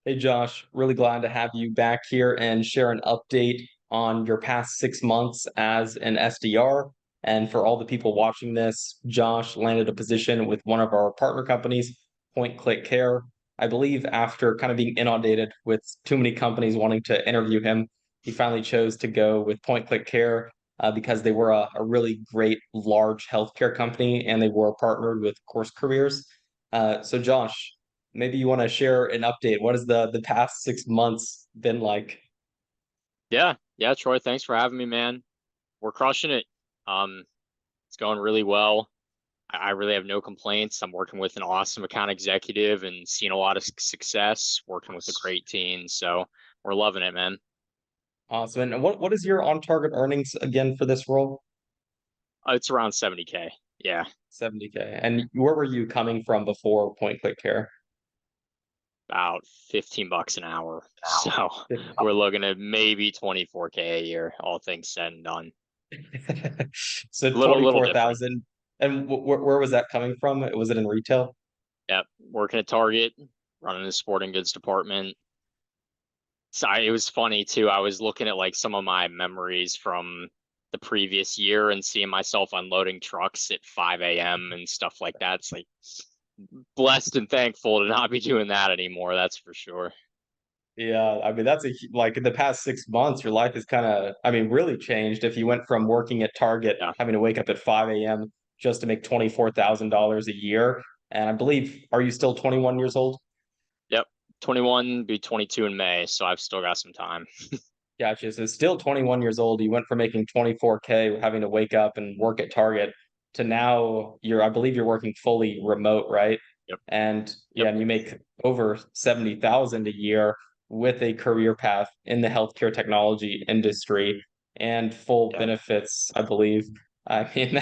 Hey Josh, really glad to have you back here and share an update on your past 6 months as an SDR. And for all the people watching this, Josh landed a position with one of our partner companies, PointClickCare. I believe after kind of being inundated with too many companies wanting to interview him, he finally chose to go with PointClickCare because they were a really great large healthcare company and they were partnered with CourseCareers. So Josh, maybe you want to share an update. What has the past 6 months been like? Yeah, yeah, Troy, thanks for having me, man. We're crushing it. It's going really well. I really have no complaints. I'm working with an awesome account executive and seeing a lot of success, working with a great team. So we're loving it, man. Awesome. And what is your on target earnings again for this role? It's around 70K. Yeah, 70K. And where were you coming from before Point Click Care? about 15 bucks an hour. So we're looking at maybe 24K a year, all things said and done. So Little different. 24,000. And where was that coming from? Was it in retail? Yep, working at Target, running the sporting goods department. So it was funny too. I was looking at like some of my memories from the previous year and seeing myself unloading trucks at 5 a.m. and stuff like that. It's like blessed and thankful to not be doing that anymore. That's for sure. Yeah, I mean that's like in the past 6 months, your life has kind of, I mean, really changed. If you went from working at Target, Yeah. having to wake up at 5 a.m. just to make $24,000 a year, and I believe, are you still 21 years old? Yep. 21, be 22 in May, so I've still got some time. Gotcha. So still 21 years old. You went from making 24K, having to wake up and work at Target, to now I believe you're working fully remote, right? Yep. And yeah, Yep. and you make over 70,000 a year with a career path in the healthcare technology industry and full Yeah. benefits, I believe. I mean,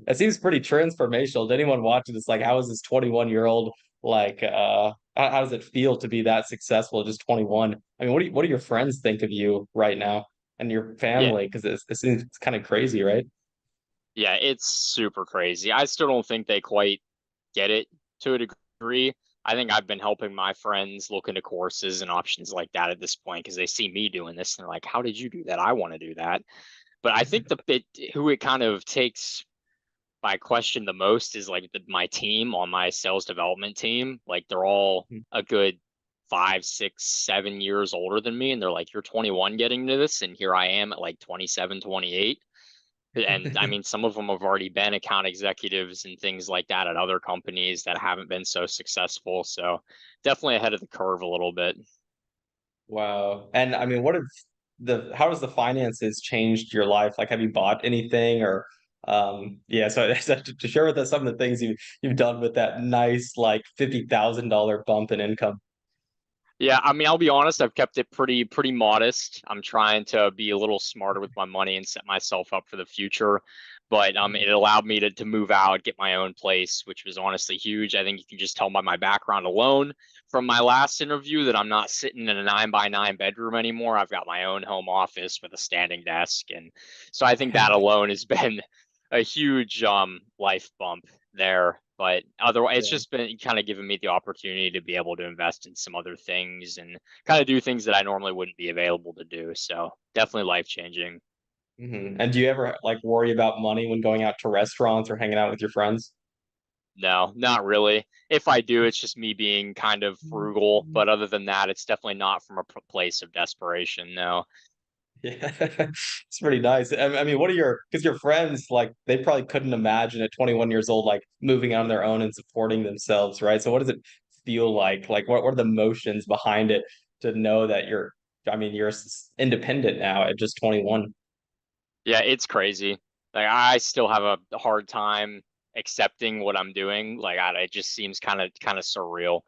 that seems pretty transformational. To anyone watching this, like, how is this 21-year-old like how does it feel to be that successful at just 21? I mean, what do your friends think of you right now and your Yeah. family? Because it seems kind of crazy, right? Yeah. It's super crazy. I still don't think they quite get it to a degree. I think I've been helping my friends look into courses and options like that at this point because they see me doing this and they're like, "How did you do that? I want to do that." But I think the bit who it kind of takes by question the most is like my team on my sales development team. Like they're all a good 5, 6, 7 years older than me, and they're like, "You're 21 getting into this, and here I am at like 27, 28." And I mean, some of them have already been account executives and things like that at other companies that haven't been so successful. So definitely ahead of the curve a little bit. Wow. And I mean, what have how has the finances changed your life? Like, have you bought anything or yeah, so to share with us some of the things you've done with that nice like $50,000 bump in income. Yeah, I mean, I'll be honest, I've kept it pretty modest. I'm trying to be a little smarter with my money and set myself up for the future. But it allowed me to move out, get my own place, which was honestly huge. I think you can just tell by my background alone from my last interview that I'm not sitting in a 9 by 9 bedroom anymore. I've got my own home office with a standing desk. And so I think that alone has been a huge life bump there. But otherwise, it's Yeah. just been kind of giving me the opportunity to be able to invest in some other things and kind of do things that I normally wouldn't be available to do. So definitely life changing. And do you ever like worry about money when going out to restaurants or hanging out with your friends? No, not really. If I do, it's just me being kind of frugal. But other than that, it's definitely not from a place of desperation. No. Yeah, it's pretty nice. I mean, what are because your friends, like, they probably couldn't imagine at 21 years old, like, moving on their own and supporting themselves, right? So what does it feel like? Like, what are the motions behind it to know that I mean, you're independent now at just 21? Yeah, it's crazy. Like I still have a hard time accepting what I'm doing. Like it just seems kind of surreal.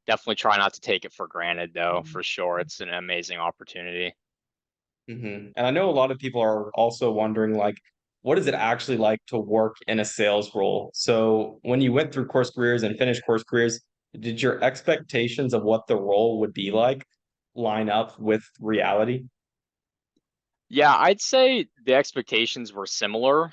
Definitely try not to take it for granted though, for sure. It's an amazing opportunity. And I know a lot of people are also wondering, like, what is it actually like to work in a sales role? So when you went through course careers and finished course careers, did your expectations of what the role would be like line up with reality? Yeah, I'd say the expectations were similar.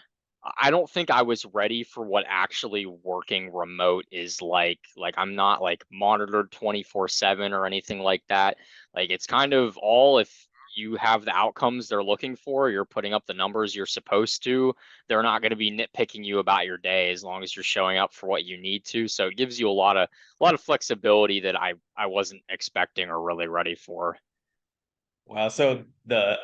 I don't think I was ready for what actually working remote is like. Like I'm not like monitored 24/7 or anything like that. Like it's kind of all if you have the outcomes they're looking for, you're putting up the numbers you're supposed to. They're not going to be nitpicking you about your day as long as you're showing up for what you need to. So it gives you a lot of flexibility that I wasn't expecting or really ready for. Wow. So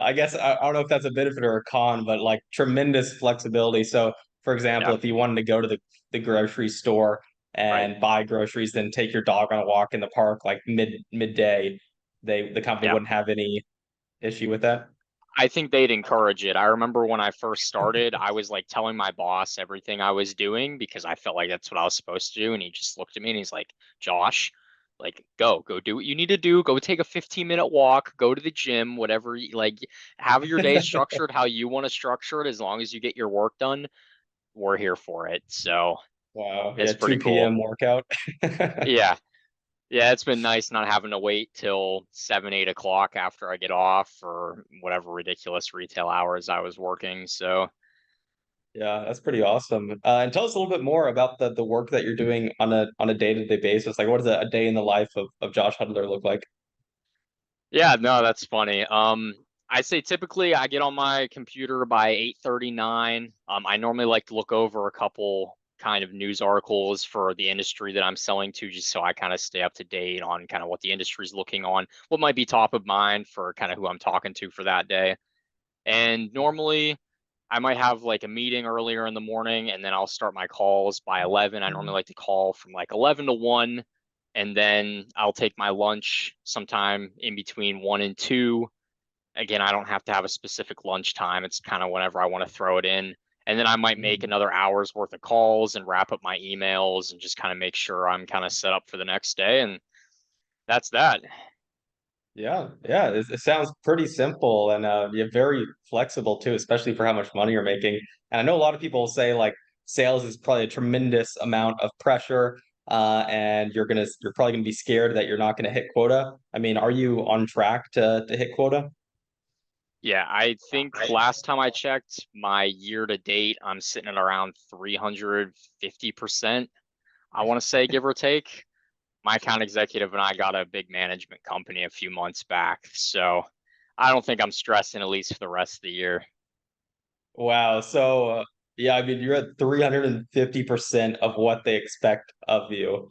I guess I don't know if that's a benefit or a con, but like tremendous flexibility. So for example, Yeah, if you wanted to go to the grocery store right. and buy groceries, then take your dog on a walk in the park like midday, the company Yeah. wouldn't have any issue with that. I think they'd encourage it. I remember when I first started, I was like telling my boss everything I was doing because I felt like that's what I was supposed to do. And he just looked at me and he's like, Josh, like, go do what you need to do. Go take a 15-minute walk, go to the gym, whatever, like, have your day structured how you want to structure it. As long as you get your work done, we're here for it. So Wow. Yeah, it's pretty 2 cool. p.m. workout. Yeah. Yeah, it's been nice not having to wait till 7, 8 o'clock after I get off or whatever ridiculous retail hours I was working. So, Yeah, that's pretty awesome. And tell us a little bit more about the work that you're doing on a day-to-day basis. Like, what does a day in the life of Josh Hudler look like? yeah, no, that's funny. I say typically I get on my computer by 8:39. I normally like to look over a couple kind of news articles for the industry that I'm selling to, just so I kind of stay up to date on kind of what the industry is looking on, what might be top of mind for kind of who I'm talking to for that day. And normally I might have like a meeting earlier in the morning and then I'll start my calls by 11. I normally like to call from like 11 to 1 and then I'll take my lunch sometime in between 1 and 2. Again, I don't have to have a specific lunch time. It's kind of whenever I want to throw it in. And then I might make Mhm. another hour's worth of calls and wrap up my emails and just kind of make sure I'm kind of set up for the next day. And that's that. Yeah, yeah, it sounds pretty simple and yeah, very flexible too, especially for how much money you're making. And I know a lot of people say like sales is probably a tremendous amount of pressure, and you're probably gonna be scared that you're not gonna hit quota. I mean, are you on track to hit quota? Yeah, I think last time I checked, my year to date, I'm sitting at around 350%. I want to say, give or take. My account executive and I got a big management company a few months back. So I don't think I'm stressing at least for the rest of the year. Wow. So yeah, I mean, you're at 350% of what they expect of you.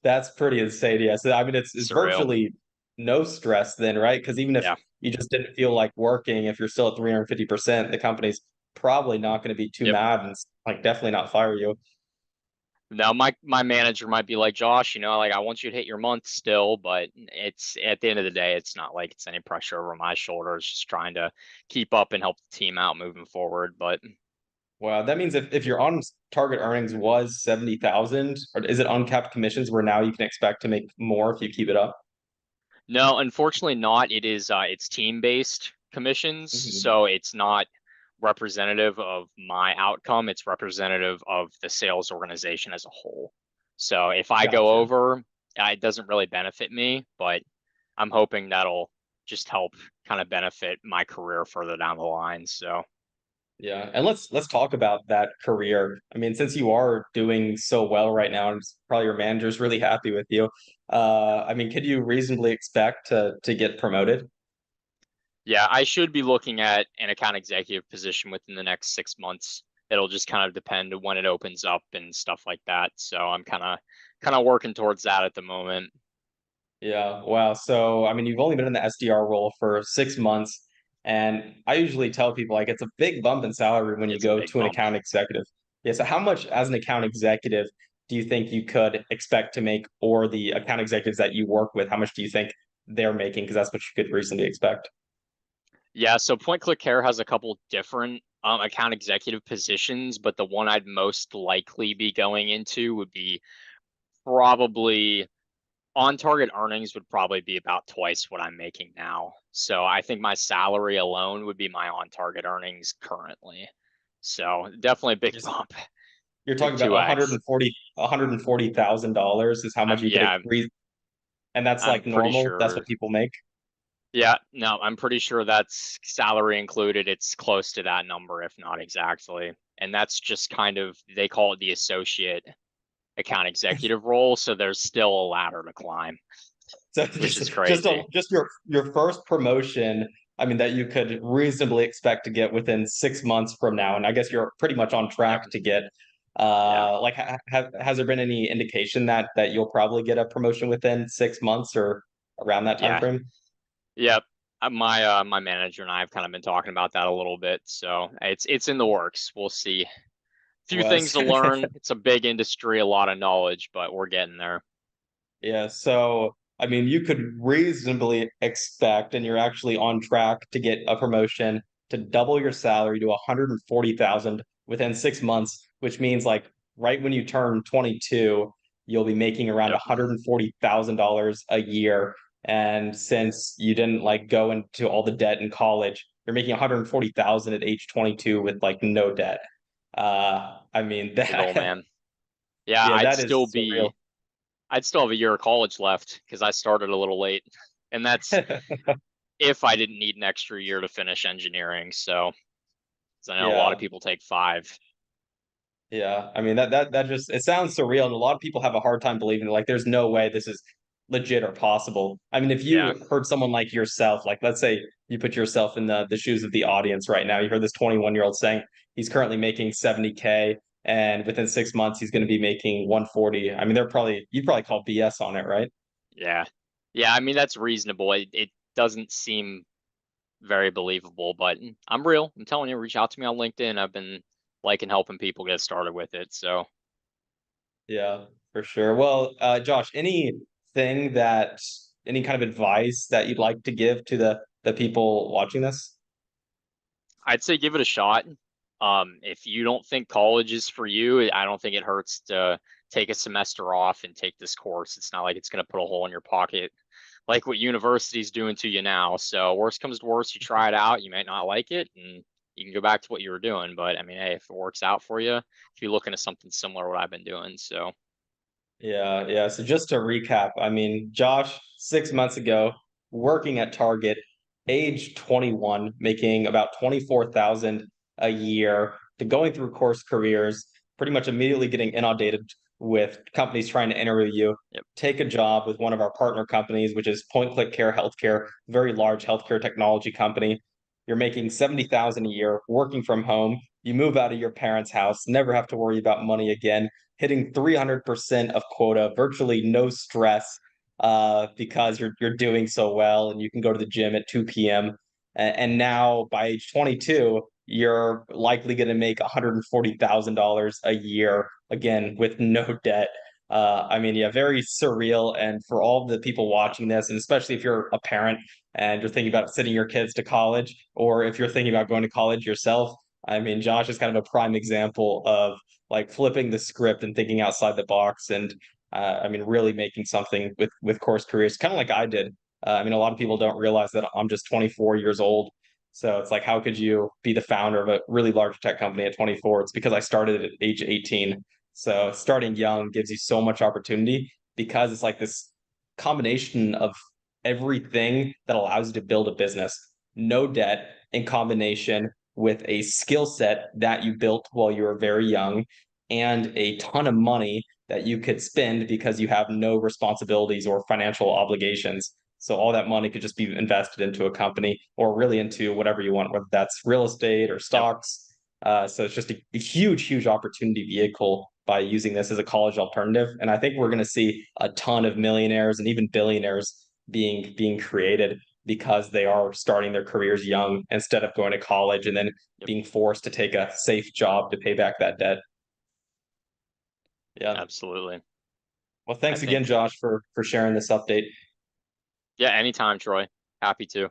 That's pretty insane. Yeah. So I mean, it's Surreal. virtually no stress then, right? Because even if Yeah. you just didn't feel like working, if you're still at 350%, the company's probably not going to be too Yep. mad and like definitely not fire you. Now my manager might be like, Josh, like I want you to hit your month still, but it's at the end of the day, it's not like it's any pressure over my shoulders, just trying to keep up and help the team out moving forward. But Wow, that means if your on target earnings was 70,000, or is it uncapped commissions where now you can expect to make more if you keep it up? no, unfortunately not. It's team-based commissions, Mhm. so it's not representative of my outcome. It's representative of the sales organization as a whole. So if I go Gotcha. over, it doesn't really benefit me, but I'm hoping that'll just help kind of benefit my career further down the line. So Yeah, and let's talk about that career. I mean, since you are doing so well right now, and probably your manager's really happy with you. I mean, could you reasonably expect to get promoted? yeah, I should be looking at an account executive position within the next 6 months. It'll just kind of depend on when it opens up and stuff like that. So I'm kind of working towards that at the moment. Yeah, wow. So, I mean, you've only been in the SDR role for 6 months, and I usually tell people like it's a big bump in salary when you It's a go big to an bump. account executive. Yeah, so how much as an account executive do you think you could expect to make, or the account executives that you work with, how much do you think they're making? Because that's what you could reasonably expect. Yeah, so PointClickCare has a couple different account executive positions, but the one I'd most likely be going into would be probably on target earnings would probably be about twice what I'm making now. So I think my salary alone would be my on target earnings currently. So definitely a big You're, bump, you're big talking about 2x. 140,000 dollars is how much you could Yeah, and that's I'm like pretty normal. That's sure. what people make. Yeah, no, I'm pretty sure that's salary included. It's close to that number, if not exactly. And that's just kind of, they call it the associate account executive role. So there's still a ladder to climb, So which just is crazy. just your first promotion, I mean, that you could reasonably expect to get within 6 months from now, and I guess you're pretty much on Yep. track to get. Yeah. Like, has there been any indication that you'll probably get a promotion within 6 months or around that time Yeah. frame? Yep. My manager and I have kind of been talking about that a little bit. So it's in the works. We'll see. Few things Was to learn. It's a big industry, a lot of knowledge, but we're getting there. Yeah, so I mean, you could reasonably expect, and you're actually on track to get a promotion to double your salary to 140,000 within 6 months, which means like right when you turn 22, you'll be making around Yep. $140,000 a year. And since you didn't like go into all the debt in college, you're making 140,000 at age 22 with like no debt. I mean Big old that man. Yeah, yeah, that is surreal. I'd still have a year of college left because I started a little late. And that's if I didn't need an extra year to finish engineering. So, 'cause I know a lot of Yeah. people take 5. Yeah, I mean that just it sounds surreal, and a lot of people have a hard time believing it. Like, there's no way this is legit or possible. I mean, if Yeah. you heard someone like yourself, like let's say you put yourself in the shoes of the audience right now, you heard this 21-year-old saying he's currently making 70K, and within 6 months he's going to be making 140. I mean, you'd probably call BS on it, right? Yeah. Yeah, I mean that's reasonable. It doesn't seem very believable, but I'm real. I'm telling you, reach out to me on LinkedIn. I've been liking helping people get started with it. So Yeah, for sure. Well, Josh, any kind of advice that you'd like to give to the people watching this? I'd say give it a shot. If you don't think college is for you, I don't think it hurts to take a semester off and take this course. It's not like it's going to put a hole in your pocket like what university's doing to you now. So worst comes to worst, you try it out. You might not like it, and you can go back to what you were doing. But I mean, hey, if it works out for you, if you're looking at something similar to what I've been doing, so Yeah, yeah. So just to recap, I mean, Josh, 6 months ago, working at Target, age 21, making about 24,000 a year, to going through course careers, pretty much immediately getting inundated with companies trying to interview you, yep, take a job with one of our partner companies, which is PointClickCare Healthcare, very large healthcare technology company. You're making 70,000 a year, working from home. You move out of your parents' house, never have to worry about money again, hitting 300% of quota, virtually no stress, because you're doing so well, and you can go to the gym at 2 p.m. And now by age 22, you're likely going to make $140,000 a year again with no debt. I mean, yeah, very surreal. And for all the people yeah, watching this, and especially if you're a parent and you're thinking about sending your kids to college, or if you're thinking about going to college yourself, I mean, Josh is kind of a prime example of like flipping the script and thinking outside the box, and I mean, really making something with CourseCareers, kind of like I did. I mean, a lot of people don't realize that I'm just 24 years old. So it's like, how could you be the founder of a really large tech company at 24? It's because I started at age 18. So starting young gives you so much opportunity, because it's like this combination of everything that allows you to build a business. No debt, in combination with a skill set that you built while you were very young, and a ton of money that you could spend because you have no responsibilities or financial obligations. So all that money could just be invested into a company, or really into whatever you want, whether that's real estate or yep, stocks. So it's just a huge, huge opportunity vehicle by using this as a college alternative. And I think we're going to see a ton of millionaires and even billionaires being created because they are starting their careers young instead of going to college and then yep, being forced to take a safe job to pay back that debt. Yeah. absolutely. Well, I thanks again, think, Josh, for sharing this update. yeah, anytime, Troy. Happy to.